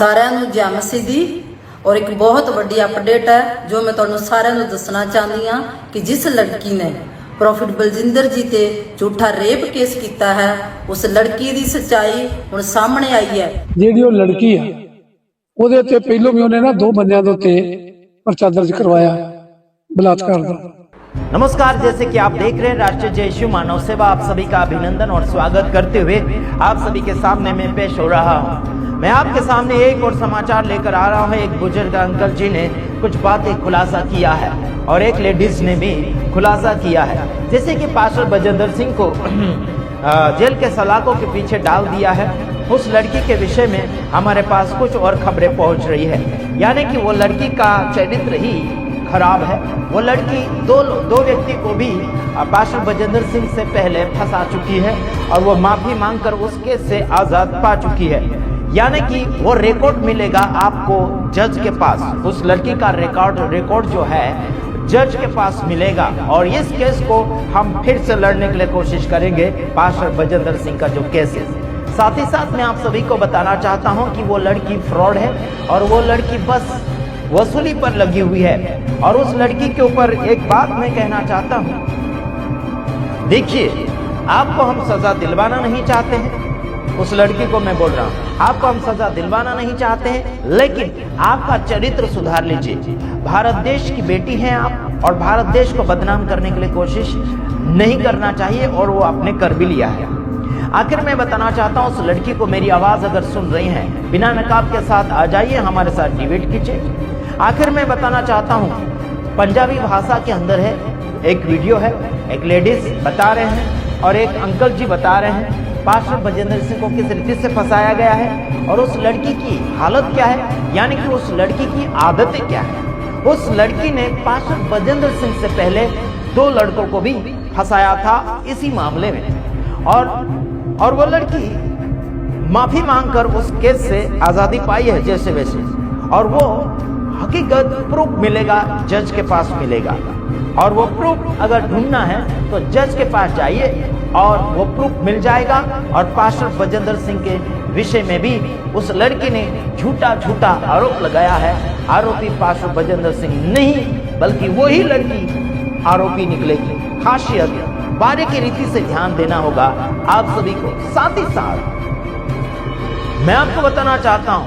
ਸਾਰਿਆਂ ਨੂੰ ਜੈ ਮਸੀਹ ਦੀ। और एक बहुत बड़ी अपडेट है जो मैं तुहानू सारिਆਂ ਨੂੰ दसना चाहती हाँ कि जिस लड़की ने प्रॉफिट बलजिंदर जी ते झूठा रेप केस किया है उस लड़की की सच्चाई हुण सामने आई है। ਜਿਹੜੀ ਉਹ लड़की है ਉਹਦੇ ਤੇ ਪਹਿਲੋਂ ਵੀ ਉਹਨੇ ਨਾ दो ਬੰਦਿਆਂ ਦੇ ਉੱਤੇ पर्चा दर्ज करवाया बलात्कार का। नमस्कार, जैसे कि आप देख रहे हैं राष्ट्रीय जय यीशु मानव सेवा, आप सभी का अभिनंदन और स्वागत करते हुए आप सभी के सामने मैं पेश हो रहा हूं। मैं आपके सामने एक और समाचार लेकर आ रहा हूं। एक बुजुर्ग अंकल जी ने कुछ बातें खुलासा किया है और एक लेडीज ने भी खुलासा किया है। जैसे कि पास्टर बलजिंदर सिंह को जेल के सलाखों के पीछे डाल दिया है, उस लड़की के विषय में हमारे पास कुछ और खबरें पहुंच रही है। यानी कि वो लड़की का चरित्र ही खराब है। वो लड़की दो व्यक्ति को भी पास्टर बलजिंदर सिंह से पहले फंसा चुकी है और वो माफी मांगकर उस केस से आजाद पा चुकी है। यानी कि वो रिकॉर्ड मिलेगा आपको जज के पास, उस लड़की का रिकॉर्ड जो है जज के पास मिलेगा और इस केस को हम फिर से लड़ने के लिए कोशिश करेंगे, पास्टर बलजिंदर सिंह का जो केस है। साथ ही साथ मैं आप सभी को बताना चाहता हूं कि वो लड़की फ्रॉड है और वो लड़की बस वसूली पर लगी हुई है। और उस लड़की के ऊपर एक बात मैं कहना चाहता हूं, देखिए आपको हम सजा दिलवाना नहीं चाहते हैं, उस लड़की को मैं बोल रहा हूं, आपको हम सजा दिलवाना नहीं चाहते हैं, लेकिन आपका चरित्र सुधार लीजिए। भारत देश की बेटी हैं आप और भारत देश को बदनाम करने के लिए कोशिश नहीं करना चाहिए और वो आपने कर भी लिया है। आखिर मैं बताना चाहता हूं, उस लड़की को मेरी आवाज अगर सुन रही हैं, बिना नकाब के साथ आ जाइए, हमारे साथ डिबेट कीजिए। आखिर मैं बताना चाहता हूं, पंजाबी भाषा के अंदर है एक वीडियो है, एक लेडीज बता रहे हैं और एक अंकल जी बता रहे हैं पास्टर बलजिंदर सिंह को किस रीति से फंसाया गया है और उस लड़की की हालत क्या है, यानी कि उस लड़की की आदतें क्या है। उस लड़की ने पास्टर बलजिंदर सिंह से पहले 2 लड़कों को भी फंसाया था इसी मामले में और वो लड़की माफी मांगकर उस केस से आजादी पाई है जैसे वैसे, और वो हकीकत प्रूफ मिलेगा जज के पास मिलेगा और वो प्रूफ अगर ढूंढना है तो जज के पास जाइए और वो प्रूफ मिल जाएगा। और पास्टर बलजिंदर सिंह के विषय में भी उस लड़की ने झूठा आरोप लगाया है। आरोपी पास्टर बलजिंदर सिंह नहीं बल्कि वही लड़की आरोपी निकलेगी। खासियत बारीकी रीति से ध्यान देना होगा आप सभी को। साथ ही साथ मैं आपको बताना चाहता हूं,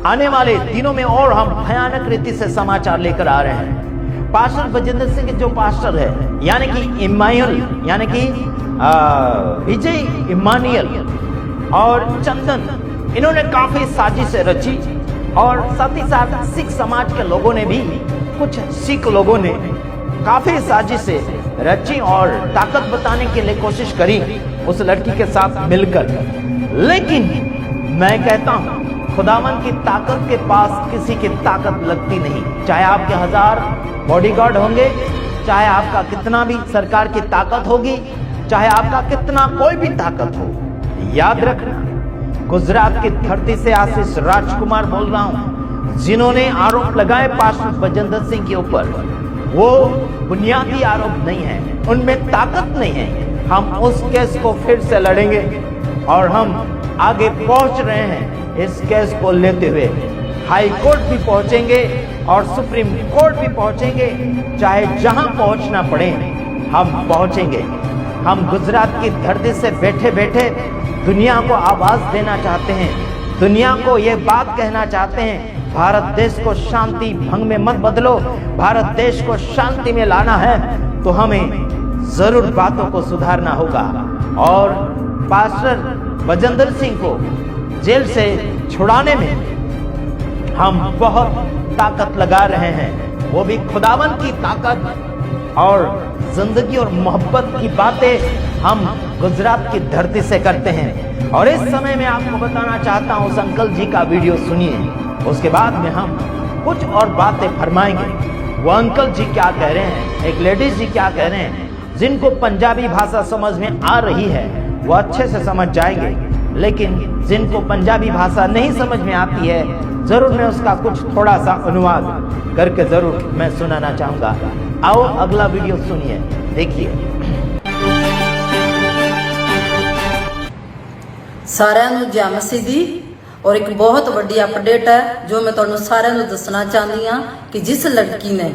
आने वाले दिनों में और हम भयानक रीति से समाचार लेकर आ रहे हैं। पास्टर बलजिंदर सिंह के जो पास्टर है यानी कि इमानुएल, यानी कि विजय इमानुएल और चंदन, इन्होंने काफी साजिशें रची और साथ ही साथ सिख समाज के लोगों ने भी, कुछ सिख लोगों ने काफी साजिशें रची और ताकत बताने के लिए कोशिश करी उस लड़की के साथ मिलकर। लेकिन मैं कहता हूं, खुदावन की ताकत के पास किसी की ताकत लगती नहीं। चाहे आपके 1000 बॉडीगार्ड होंगे, चाहे आपका कितना भी सरकार की ताकत होगी, चाहे आपका कितना कोई भी ताकत हो, याद रखना, गुजरात की धरती से आशीष राजकुमार बोल रहा हूं, जिन्होंने आरोप लगाए पास्टर बलजिंदर सिंह के ऊपर, वो बुनियादी आरोप नहीं है, उनमें ताकत नहीं है। हम उस केस को फिर से लड़ेंगे और हम आगे पहुंच रहे हैं इस केस को लेते हुए। हाई कोर्ट भी पहुंचेंगे और सुप्रीम कोर्ट भी पहुंचेंगे, चाहे जहां पहुंचना पड़े हम पहुंचेंगे। हम गुजरात की धरती से बैठे बैठे दुनिया को आवाज देना चाहते हैं, दुनिया को ये बात कहना चाहते हैं, भारत देश को शांति भंग में मत बदलो, भारत देश को शांति में लाना है तो हमें जरूर बातों को सुधारना होगा। और पास्टर बलजिंदर सिंह को जेल से छुड़ाने में हम बहुत ताकत लगा रहे हैं, वो भी खुदावन की ताकत और जिंदगी और मोहब्बत की बातें हम गुजरात की धरती से करते हैं। और इस समय मैं आपको बताना चाहता हूं, उस अंकल जी का वीडियो सुनिए, उसके बाद में हम कुछ और बातें फरमाएंगे। वो अंकल जी क्या कह रहे हैं, एक लेडीज जी क्या कह रहे हैं, जिनको पंजाबी भाषा समझ में आ रही है वो अच्छे से समझ जाएंगे, लेकिन जिनको पंजाबी भाषा नहीं समझ में आती है जरूर मैं उसका कुछ थोड़ा सा अनुवाद करके जरूर मैं सुनाना चाहूंगा। आओ अगला वीडियो सुनिए, देखिए। सारिਆਂ ਨੂੰ जय मसीह दी। और एक बहुत बड़ी अपडेट है जो मैं ਤੁਹਾਨੂੰ ਸਾਰਿਆਂ ਨੂੰ ਦੱਸਣਾ ਚਾਹੁੰਦੀ ਹਾਂ कि जिस लड़की ने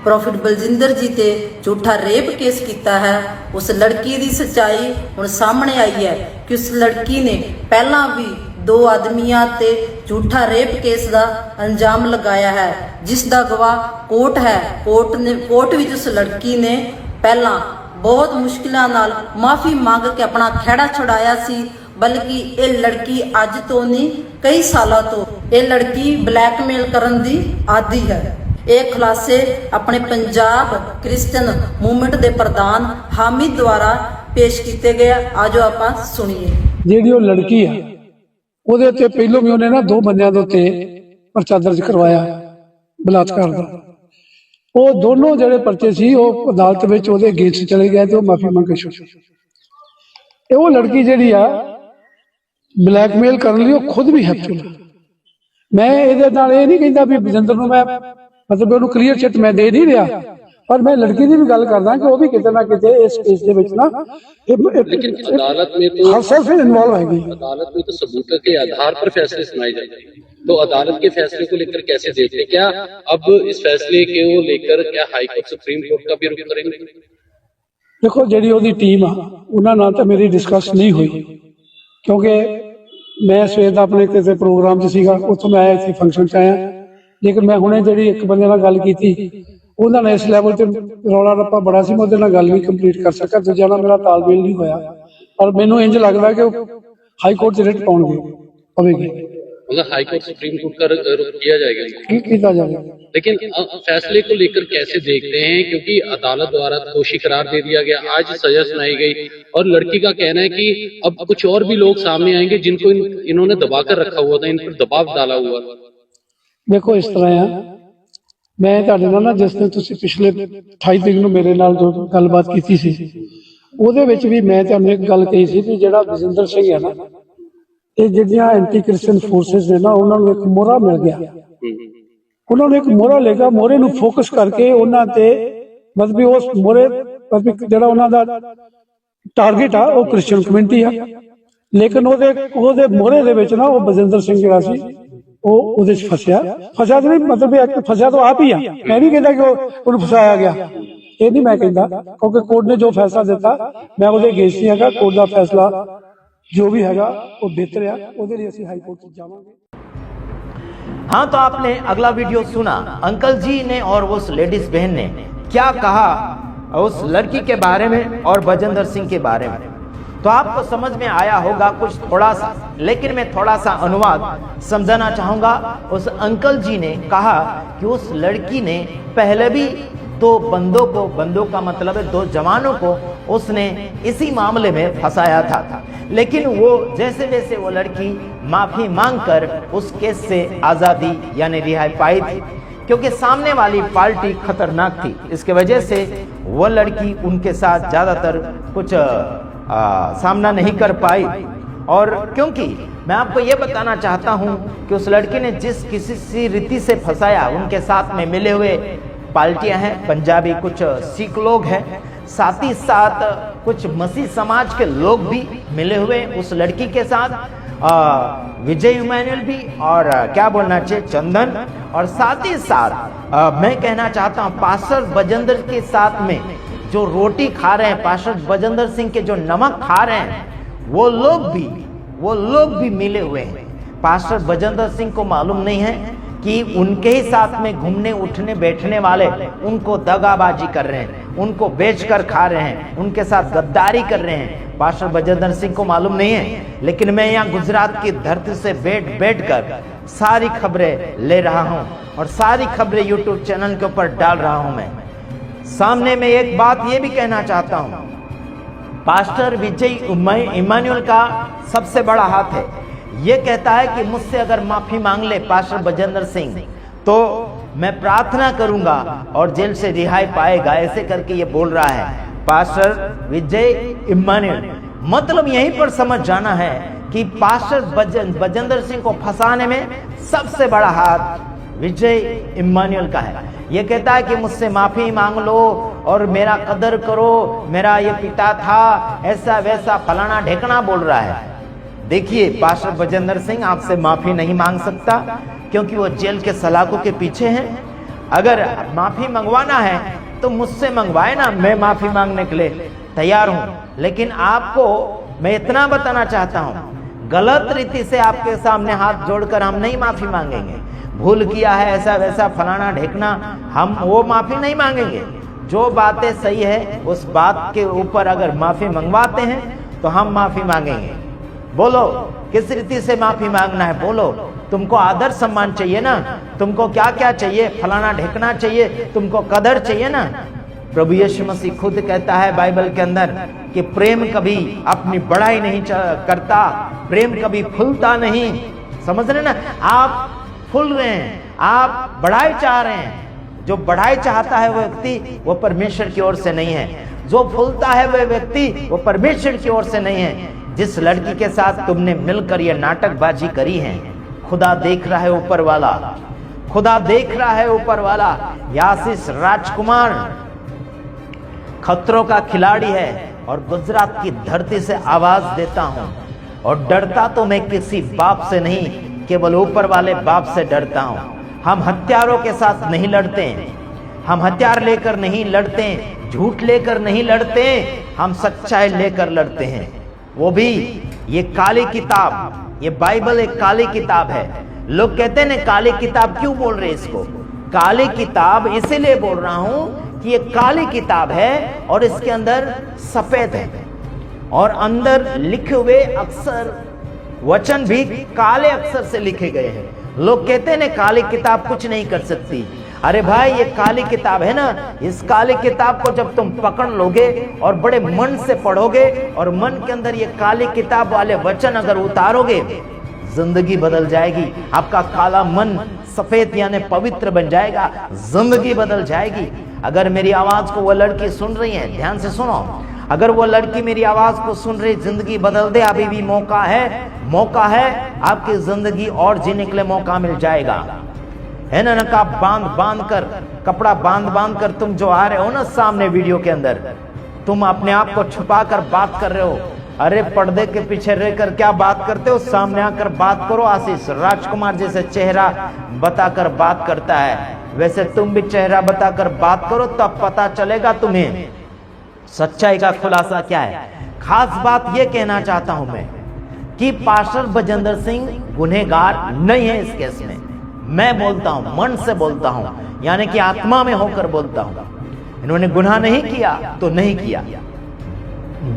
प्रॉफिट बलजिंदर जी ते झूठा रेप केस किया है उस लड़की की सच्चाई हुण सामने आई है कि उस लड़की ने पहला भी 2 आदमियां ते झूठा रेप केस का अंजाम लगाया है जिस दा गवाह कोर्ट है। कोर्ट विच उस लड़की ने पहला बहुत मुश्किलों नाल माफ़ी मांग के अपना खैड़ा छुड़ाया सी, बल्कि ये लड़की अज तो नहीं कई सालों तो ये लड़की ब्लैकमेल करन दी आदी है। ये खुलासे अपने पंजाब क्रिश्चियन मूवमेंट के प्रधान हामिद द्वारा पेश किए गए। आज आप सुनिए। ਜਿਹੜੀ ਉਹ ਲੜਕੀ ਆ ਉਹਦੇ ਉੱਤੇ ਪਹਿਲੋਂ ਵੀ ਉਹਨੇ ਨਾ 2 ਬੰਦਿਆਂ ਦੇ ਉੱਤੇ ਪਰਚਾ ਦਰਜ ਕਰਵਾਇਆ ਬਲਾਤਕਾਰ ਦਾ। ਉਹ ਦੋਨੋਂ ਜਿਹੜੇ ਪਰਚੇ ਸੀ ਉਹ ਅਦਾਲਤ ਵਿੱਚ ਉਹਦੇ ਅਗੇਂਸਟ ਚਲੇ ਗਏ ਤੇ ਉਹ ਮਾਫੀ ਮੰਗ ਕੇ ਛੁੱਟ ਗਈ। ਇਹ ਉਹ ਲੜਕੀ ਜਿਹੜੀ ਆ ਬਲੈਕਮੇਲ ਕਰਨ ਲਈ ਉਹ ਖੁਦ ਵੀ ਹੈਪਚੁਲ ਆ। ਮੈਂ ਇਹਦੇ ਨਾਲ ਇਹ ਨਹੀਂ ਕਹਿੰਦਾ ਵੀ ਬਜਿੰਦਰ ਨੂੰ ਮੈਂ ਮਤਲਬ ਉਹਨੂੰ ਕਲੀਅਰ ਚਿੱਟ ਮੈਂ ਦੇ ਨਹੀਂ ਰਿਹਾ, पर मैं लड़की की भी गल करदा कि वो भी किते ना किते इस केस दे विच ना लेकिन अदालत में तो हादसा से इन्वॉल्व है। अदालत में तो सबूतों के आधार पर फैसले सुनाए जाते हैं, तो अदालत के फैसले को लेकर कैसे देखते हैं? क्या अब इस फैसले को लेकर क्या हाई कोर्ट सुप्रीम कोर्ट का भी रुख करेंगे? देखो जिहड़ी ओहदी टीम आ उन्हां नाल तां मेरी डिस्कस नहीं हुई, क्योंकि मैं सवेर दा अपने किसी प्रोग्राम च सीगा, उत्थों मैं आया इत्थे फंक्शन च आया, लेकिन मैं हुणे जिहड़ी एक बंदे नाल गल कीती ਉਹਨਾਂ ਨੇ ਇਸ ਲੈਵਲ ਤੇ ਰੌਲਾ ਰੱਪਾ ਬੜਾ ਸੀ, ਮੈਂ ਉਹਦੇ ਨਾਲ ਗੱਲ ਵੀ ਕੰਪਲੀਟ ਕਰ ਸਕਿਆ, ਦੂਜਿਆਂ ਨਾਲ ਮੇਰਾ ਤਾਲਮੇਲ ਨਹੀਂ ਹੋਇਆ। ਪਰ ਮੈਨੂੰ ਇੰਜ ਲੱਗਦਾ ਕਿ ਹਾਈ ਕੋਰਟ 'ਚ ਰਿਟ ਪਾਉਣਗੇ ਪਵੇਗੀ, मतलब हाई कोर्ट सुप्रीम कोर्ट का रुख किया जाएगा, ਕੀ ਕੀਤਾ ਜਾਵੇ। लेकिन फैसले को लेकर कैसे देखते हैं? क्योंकि अदालत द्वारा दोषी करार दे दिया गया, आज सजा सुनाई गई और लड़की का कहना है कि अब कुछ और भी लोग सामने आएंगे जिनको इन्होंने दबा कर रखा हुआ था, इन पर दबाव डाला हुआ। देखो इस तरह आ, मैं ਤੁਹਾਡੇ ਨਾਲ ਨਾ ਜਿਸ ਦਿਨ ਤੁਸੀਂ ਪਿਛਲੇ 28 ਤਰੀਕ ਨੂੰ ਮੇਰੇ ਨਾਲ ਜੋ ਗੱਲਬਾਤ ਕੀਤੀ ਸੀ ਉਹਦੇ ਵਿੱਚ ਵੀ ਮੈਂ ਤੁਹਾਨੂੰ ਇੱਕ ਗੱਲ ਕਹੀ ਸੀ ਕਿ ਜਿਹੜਾ ਬਜਿੰਦਰ ਸਿੰਘ ਹੈ ਨਾ, ਇਹ ਜਿਹੜੀਆਂ ਐਂਟੀ ਕ੍ਰਿਸਚੀਅਨ ਫੋਰਸਸ ਨੇ ਨਾ ਉਹਨਾਂ ਨੂੰ ਇੱਕ ਮੋਹਰਾ ਮਿਲ ਗਿਆ, ਉਹਨਾਂ ਨੂੰ ਇੱਕ ਮੋਹਰਾ ਲੱਗਾ, ਮੋਹਰੇ ਨੂੰ ਫੋਕਸ ਕਰਕੇ ਉਹਨਾਂ ਤੇ ਮਤਲਬ ਵੀ ਉਸ ਮੋਹਰੇ ਮਤਲਬ ਜਿਹੜਾ ਉਹਨਾਂ ਦਾ ਟਾਰਗੇਟ ਆ ਉਹ ਕ੍ਰਿਸਚੀਅਨ ਕਮਿਊਨਿਟੀ ਆ, ਲੇਕਿਨ ਉਹਦੇ ਮੋਹਰੇ ਦੇ ਵਿੱਚ ਨਾ ਉਹ ਬਜਿੰਦਰ ਸਿੰਘ ਜਿਹੜਾ ਸੀ ਉਹ ਉਹਦੇ ਚ ਫਸਿਆ ਤਾਂ ਨਹੀਂ, ਮਤਲਬ ਫਸਿਆ ਤਾਂ ਆਪ ਹੀ ਆ। ਮੈਂ ਨਹੀਂ ਕਹਿੰਦਾ ਕਿ ਉਹਨੂੰ ਫਸਾਇਆ ਗਿਆ, ਇਹ ਨਹੀਂ ਮੈਂ ਕਹਿੰਦਾ, ਕਿਉਂਕਿ ਕੋਰਟ ਨੇ ਜੋ ਫੈਸਲਾ ਦਿੱਤਾ ਮੈਂ ਉਹਦੇ ਅਗੇਂਸਟ ਨਹੀਂ ਹੈਗਾ। ਕੋਰਟ ਦਾ ਫੈਸਲਾ जो भी हैगा वो बेहतर है, ਉਹਦੇ ਲਈ ਅਸੀਂ ਹਾਈ ਕੋਰਟ ਚ ਜਾਵਾਂਗੇ। हाँ, तो आपने अगला वीडियो सुना, अंकल जी ने और उस लेडीज बहन ने क्या कहा उस लड़की के बारे में और बजिंदर सिंह के बारे में, तो आपको समझ में आया होगा कुछ थोड़ा सा, लेकिन मैं थोड़ा सा अनुवाद समझाना चाहूंगा। उस अंकल जी ने कहा कि उस लड़की ने पहले भी 2 बंदों का मतलब है 2 जवानों को उसने इसी मामले में फंसाया था, लेकिन वो जैसे वैसे वो लड़की माफी मांगकर उस केस से आज़ादी यानी रिहाई पाई थी, क्योंकि सामने वाली पार्टी खतरनाक थी। इसके वजह से वो लड़की उनके साथ ज़्यादातर कुछ सामना नहीं कर पाई। और क्योंकि मैं आपको ये बताना चाहता हूँ कि उस लड़की ने जिस किसी रीति से फंसाया, उनके साथ में मिले हुए पार्टियां हैं, पंजाबी कुछ सिख लोग हैं, साथ ही साथ कुछ मसीह समाज के लोग भी मिले हुए उस लड़की के साथ, विजय इमानुएल भी और क्या बोलना चाहिए चंदन, और साथ ही साथ मैं कहना चाहता हूँ पास्टर बजिंदर के साथ में जो रोटी खा रहे हैं, पास्टर बजिंदर सिंह के जो नमक खा रहे हैं, वो लोग भी मिले हुए हैं। पास्टर बजिंदर सिंह को मालूम नहीं है कि उनके ही साथ में घूमने उठने बैठने वाले उनको दगाबाजी कर रहे हैं, उनको बेचकर खा रहे हैं, उनके साथ गद्दारी कर रहे हैं। पास्टर बजिंदर सिंह को मालूम नहीं है, लेकिन मैं यहाँ गुजरात की धरती से बैठ कर सारी खबरें ले रहा हूँ और सारी खबरें यूट्यूब चैनल के ऊपर डाल रहा हूँ। मैं सामने में एक बात ये भी कहना चाहता हूँ, पास्टर विजय इमानुएल का सबसे बड़ा हाथ है। ये कहता है कि मुझसे अगर माफी मांग ले पास्टर बजिंदर सिंह तो मैं प्रार्थना करूंगा और जेल से रिहाई पाएगा, ऐसे करके ये बोल रहा है पास्टर विजय इमानुएल। मतलब यहीं पर समझ जाना है कि पास्टर बजिंदर सिंह को फंसाने में सबसे बड़ा हाथ विजय इमानुएल का है। ये कहता है कि मुझसे माफी मांग लो और मेरा कदर करो, मेरा ये पिता था, ऐसा वैसा फलाना ढेकना बोल रहा है। देखिए पास्टर बजेंद्र सिंह आपसे माफी नहीं मांग सकता क्योंकि वो जेल के सलाखों के पीछे हैं। अगर माफी मंगवाना है तो मुझसे मंगवाए ना, मैं माफी मांगने के लिए तैयार हूं। लेकिन आपको मैं इतना बताना चाहता हूं, गलत रीति से आपके सामने हाथ जोड़कर हम नहीं माफी मांगेंगे। भूल किया है ऐसा वैसा फलाना ढेकना, हम वो माफी नहीं मांगेंगे। जो बातें सही है उस बात के ऊपर अगर माफी मंगवाते हैं तो हम माफी मांगेंगे। बोलो किस रीति से माफी मांगना है, बोलो। तुमको आदर सम्मान चाहिए ना, तुमको क्या क्या चाहिए, फलाना ढेकना चाहिए, तुमको कदर चाहिए ना। प्रभु यीशु मसीह खुद कहता है बाइबल के अंदर कि प्रेम कभी अपनी बड़ाई नहीं करता, प्रेम कभी फूलता नहीं। समझ रहे ना, आप फूल रहे हैं, आप बढ़ाई चाह रहे हैं। जो बढ़ाई चाहता है वो व्यक्ति वो परमेश्वर की ओर से नहीं है, जो फूलता है वह व्यक्ति वो परमेश्वर की ओर से नहीं है। जिस लड़की के साथ तुमने मिलकर ये नाटकबाजी करी है, खुदा देख रहा है ऊपर वाला, खुदा देख रहा है ऊपर वाला। आशीष राजकुमार खतरों का खिलाड़ी है और गुजरात की धरती से आवाज देता हूं, और डरता तो मैं किसी बाप से नहीं, केवल ऊपर वाले बाप से डरता हूं। हम हथियारों के साथ नहीं लड़ते, हम हथियार लेकर नहीं लड़ते, झूठ लेकर नहीं लड़ते, हम सच्चाई लेकर लड़ते हैं। वो भी ये काली किताब, ये बाइबल एक काली किताब है। लोग कहते हैं ना काली किताब, क्यों बोल रहे इसको काली किताब? इसीलिए बोल रहा हूं कि ये काली किताब है और इसके अंदर सफेद है और अंदर लिखे हुए अक्षर वचन भी काले अक्षर से लिखे गए हैं। लोग कहते हैं ना काली किताब कुछ नहीं कर सकती। अरे भाई ये काली किताब है ना, इस काली किताब को जब तुम पकड़ लोगे और बड़े मन से पढ़ोगे और मन के अंदर ये काली किताब वाले वचन अगर उतारोगे, जिंदगी बदल जाएगी। आपका काला मन सफेद यानी पवित्र बन जाएगा, जिंदगी बदल जाएगी। अगर मेरी आवाज को वो लड़की सुन रही है, ध्यान से सुनो, अगर वो लड़की मेरी आवाज को सुन रही, जिंदगी बदल दे, अभी भी मौका है, मौका है। आपकी जिंदगी और जीने के लिए मौका मिल जाएगा, है ना। नकाब बांध कर, कपड़ा बांध कर तुम जो आ रहे हो ना सामने वीडियो के अंदर, तुम अपने आप को छुपा कर बात कर रहे हो। अरे पर्दे के पीछे रहकर क्या बात करते हो, सामने आकर बात करो। आशीष राजकुमार जैसे चेहरा बताकर बात करता है, वैसे तुम भी चेहरा बताकर बात करो, तब पता चलेगा तुम्हें सच्चाई का खुलासा क्या है। खास बात यह कहना चाहता हूं मैं कि पास्टर बजेंद्र सिंह गुनहगार नहीं है इस केस में। मैं बोलता हूं, मन से बोलता हूं, यानी कि आत्मा में होकर बोलता हूं। इन्होंने गुनाह नहीं किया तो नहीं किया,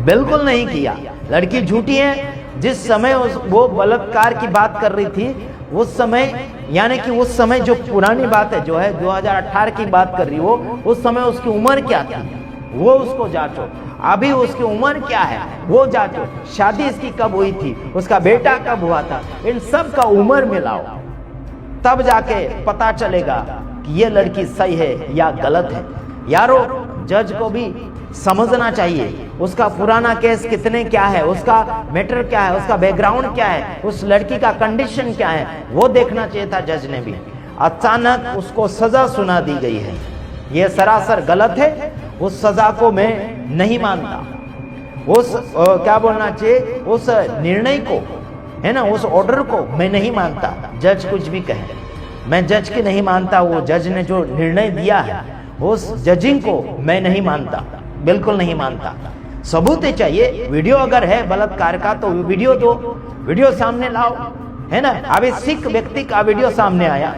बिल्कुल नहीं किया। लड़की झूठी है। जिस समय वो बलात्कार की बात कर रही थी उस समय, यानी कि उस समय जो पुरानी बात है, जो है 2018 की बात कर रही हो, उस समय उसकी उम्र क्या थी वो उसको जांचो। अभी उसकी उम्र क्या है वो जांचो। शादी इसकी कब हुई थी, उसका बेटा कब हुआ था, इन सब का उम्र मिलाओ, तब जाके पता चलेगा कि ये लड़की सही है या गलत है। यारो जज को भी समझना चाहिए उसका पुराना केस कितने क्या है, उसका मैटर क्या है, उसका बैकग्राउंड क्या है, उस लड़की का कंडीशन क्या है, वो देखना चाहिए था जज ने भी। अचानक उसको सजा सुना दी गई है, ये सरासर गलत है। उस सजा को मैं नहीं मानता, उस क्या बोलना चाहिए, उस निर्णय को, है ना, उस ऑर्डर को मैं नहीं मानता। जज कुछ भी कहे, मैं जज की नहीं मानता। वो जज ने जो निर्णय दिया है उस जजिंग को मैं नहीं मानता, बिल्कुल नहीं मानता। सबूत चाहिए। वीडियो अगर है बलात्कार का तो वीडियो दो, वीडियो सामने लाओ, है ना। अभी सिख व्यक्ति का वीडियो सामने आया,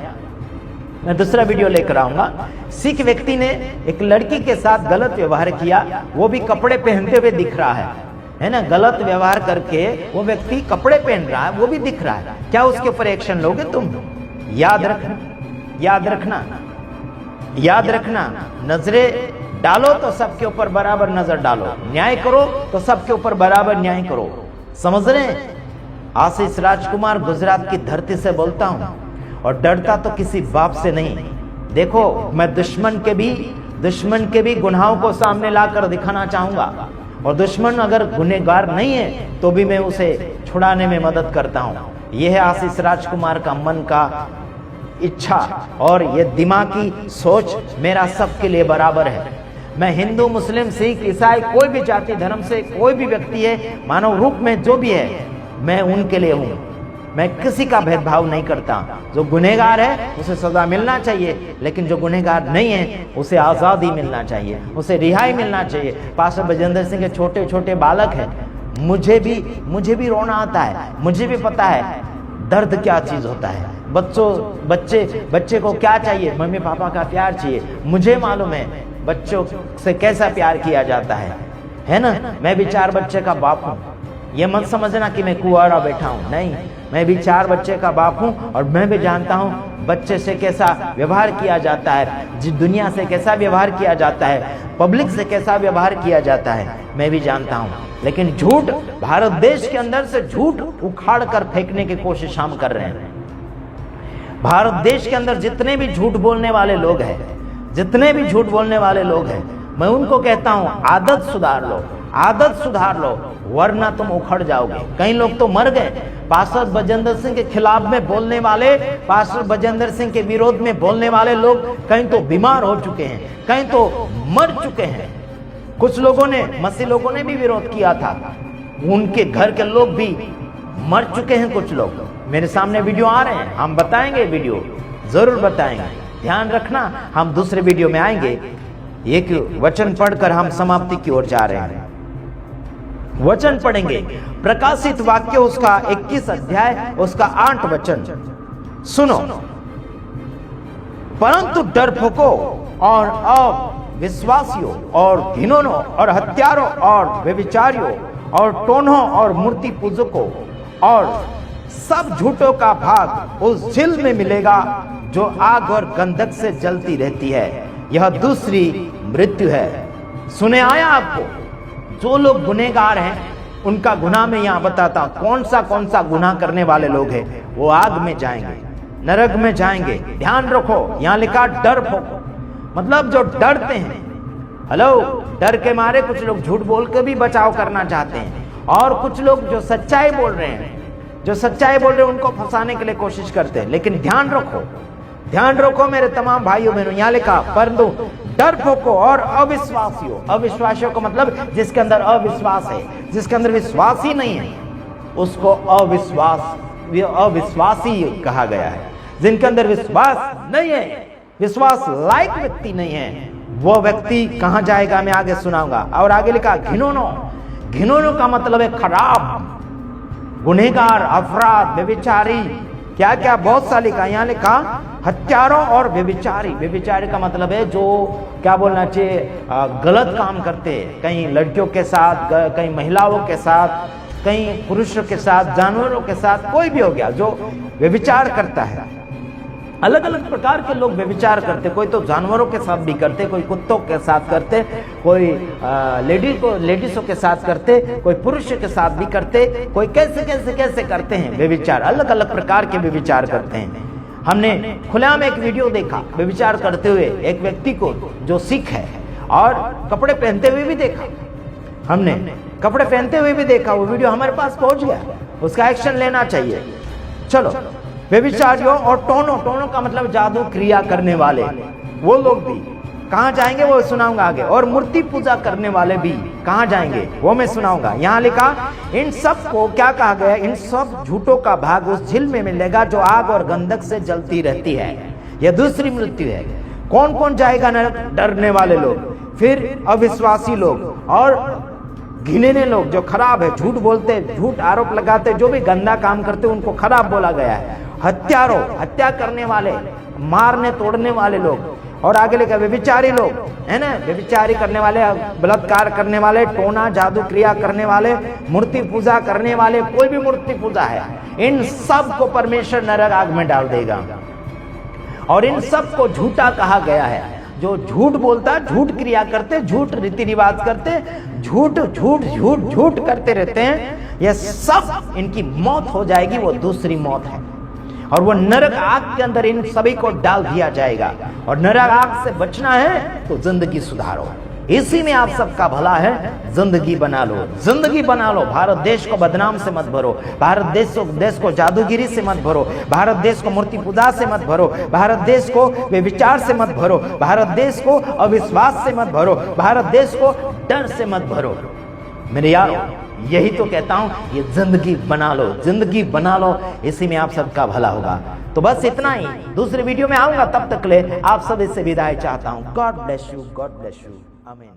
मैं दूसरा वीडियो लेकर आऊंगा। सिख व्यक्ति ने एक लड़की के साथ गलत व्यवहार किया, वो भी कपड़े पहनते हुए दिख रहा है ना। गलत व्यवहार करके वो व्यक्ति कपड़े पहन रहा है, वो भी दिख रहा है। क्या उसके ऊपर एक्शन लोगे तुम? याद रखना, याद रखना, याद रखना। नजरें डालो तो सबके ऊपर बराबर नजर डालो, न्याय करो तो सबके ऊपर बराबर न्याय करो। समझ रहे हैं? आशीष राजकुमार गुजरात की धरती से बोलता हूं और डरता तो किसी बाप से नहीं। देखो मैं दुश्मन के भी गुनाहों को सामने लाकर दिखाना चाहूंगा, और दुश्मन अगर गुनहगार नहीं है तो भी मैं उसे छुड़ाने में मदद करता हूं। यह है आशीष राजकुमार का मन का इच्छा, और यह दिमागी सोच मेरा सबके लिए बराबर है। मैं हिंदू, मुस्लिम, सिख, ईसाई, कोई भी जाति धर्म से कोई भी व्यक्ति है, मानव रूप में जो भी है, मैं उनके लिए हूं। मैं किसी का भेदभाव नहीं करता। जो गुनहगार है उसे सजा मिलना चाहिए, लेकिन जो गुनहगार नहीं है उसे आज़ादी मिलना चाहिए, उसे रिहाई मिलना चाहिए। पास्टर बजेंद्र सिंह के छोटे छोटे बालक हैं, मुझे भी रोना आता है, मुझे भी पता है दर्द क्या चीज होता है। बच्चे को क्या चाहिए? मम्मी पापा का प्यार चाहिए। मुझे मालूम है बच्चों से कैसा प्यार किया जाता है ना। मैं भी 4 बच्चे का बाप हूँ। ये मत समझना कि मैं कुंवारा बैठा हूँ, नहीं, मैं भी 4 बच्चे का बाप हूँ और मैं भी जानता हूँ बच्चे से कैसा व्यवहार किया जाता है, जिस दुनिया से कैसा व्यवहार किया जाता है, पब्लिक से कैसा व्यवहार किया जाता है, मैं भी जानता हूँ। लेकिन झूठ, भारत देश के अंदर से झूठ उखाड़ कर फेंकने की कोशिश हम कर रहे हैं। भारत देश के अंदर जितने भी झूठ बोलने वाले लोग हैं, मैं उनको कहता हूं आदत सुधार लो, वरना तुम उखड़ जाओगे। कई लोग तो मर गए। पास्टर बजेंद्र सिंह के खिलाफ में बोलने वाले, पास्टर बजेंद्र सिंह के विरोध में बोलने वाले लोग कहीं तो बीमार हो चुके हैं, कहीं तो मर चुके हैं। कुछ लोगों ने, मसीह लोगों ने भी विरोध किया था, उनके घर के लोग भी मर चुके हैं। कुछ लोग मेरे सामने वीडियो आ रहे हैं, हम बताएंगे, वीडियो जरूर बताएंगे। ध्यान रखना, हम दूसरे वीडियो में आएंगे। एक वचन पढ़कर हम समाप्ति की ओर जा रहे हैं। वचन पढ़ेंगे, प्रकाशित वाक्य उसका 21 अध्याय उसका 8 वचन। सुनो, परंतु डरपोकों और अविश्वासियों और घिनौनों और हत्यारों और व्यभिचारियों और टोन्हों और मूर्ति पूजकों और सब झूठों का भाग उस झील में मिलेगा जो आग और गंधक से जलती रहती है। यह दूसरी मृत्यु है। सुने आया आपको? जो लोग गुनहगार हैं उनका गुनाह मैं यहां बताता हूं। कौन सा गुनाह करने वाले लोग हैं वो आग में जाएंगे, नरक में जाएंगे। ध्यान रखो, यहां लिखा डरपोक, मतलब जो डरते हैं। हेलो, डर के मारे कुछ लोग झूठ बोल के भी बचाव करना चाहते हैं, और कुछ लोग जो सच्चाई बोल रहे हैं, उनको फंसाने के लिए कोशिश करते हैं। लेकिन ध्यान रखो मेरे तमाम भाइयों बहनों, यहां लिखा परंतु डरपोकों और अविश्वासियों को मतलब जिसके अंदर अविश्वास है, जिसके अंदर विश्वास ही नहीं है, उसको अविश्वासी कहा गया है। जिनके अंदर विश्वास नहीं है, विश्वास लायक व्यक्ति नहीं है, वो व्यक्ति कहां जाएगा मैं आगे सुनाऊंगा। और आगे लिखा घिनौनों का मतलब है खराब, गुनहगार, अपराध, व्यभिचारी, क्या क्या बहुत सा लिखा। यहाँ लिखा हत्यारों और व्यभिचारी का मतलब है जो क्या बोलना चाहिए, गलत काम करते हैं, कहीं लड़कियों के साथ, कहीं महिलाओं के साथ, कहीं पुरुषों के साथ, जानवरों के साथ, कोई भी हो गया जो व्यभिचार करता है। अलग अलग प्रकार के लोग व्यभिचार करते, कोई तो जानवरों के साथ भी करते, कोई कुत्तों के साथ करते, कोई लेडीजों के साथ करते, कोई पुरुषों के साथ भी करते, कोई कैसे करते हैं व्यभिचार। अलग अलग प्रकार के व्यभिचार करते हैं। हमने खुलेआम एक वीडियो देखा व्यभिचार करते हुए एक व्यक्ति को, जो सिख है, और कपड़े पहनते हुए भी देखा। हमने कपड़े पहनते हुए भी देखा, वो वीडियो हमारे पास पहुंच गया, उसका एक्शन लेना चाहिए। चलो, व्यभिचारियों और टोनों का मतलब जादू क्रिया करने वाले, वो लोग भी कहां जाएंगे वो सुनाऊंगा आगे। और मूर्ति पूजा करने वाले भी कहां जाएंगे वो मैं सुनाऊंगा। यहां लिखा इन सब को क्या कहा गया, इन सब झूठों का भाग उस झील में मिलेगा जो आग और गंधक से जलती रहती है। यह दूसरी मृत्यु है। कौन जाएगा नरक? डरने वाले लोग, फिर अविश्वासी लोग और घिनौने लोग जो खराब है, झूठ बोलते, झूठ आरोप लगाते, जो भी गंदा काम करते उनको खराब बोला गया है। हत्यारों, हत्या करने वाले, मारने तोड़ने वाले लोग, और आगे लिखा व्यभिचारी लोग, है ना, व्यभिचारी करने वाले, बलात्कार करने वाले, टोना जादू क्रिया करने वाले, मूर्ति पूजा करने वाले, कोई भी मूर्ति पूजा है, इन सब को परमेश्वर नरक आग में डाल देगा। और इन सब को झूठा कहा गया है। जो झूठ बोलता, झूठ क्रिया करते, झूठ रीति रिवाज करते, झूठ करते रहते हैं, ये सब इनकी मौत हो जाएगी, वो दूसरी मौत है। और वो नरक आग के अंदर इन सभी को डाल दिया जाएगा। और नरक आग से बचना है तो जिंदगी सुधारो, इसी में आप सबका भला है। जिंदगी बना लो। भारत देश को बदनाम से मत भरो, भारत देश को जादूगिरी से मत भरो, भारत देश को मूर्ति पूजा से मत भरो, भारत देश को व्यभिचार से मत भरो, भारत देश को अविश्वास से मत भरो, भारत देश को डर से मत भरो। मेरे यारों, यही तो कहता हूं, ये जिंदगी बना लो, जिंदगी बना लो, इसी में आप सबका भला होगा। तो बस इतना ही, दूसरे वीडियो में आऊंगा, तब तक ले आप सब इससे विदाई चाहता हूं। God bless you, God bless you, आमीन।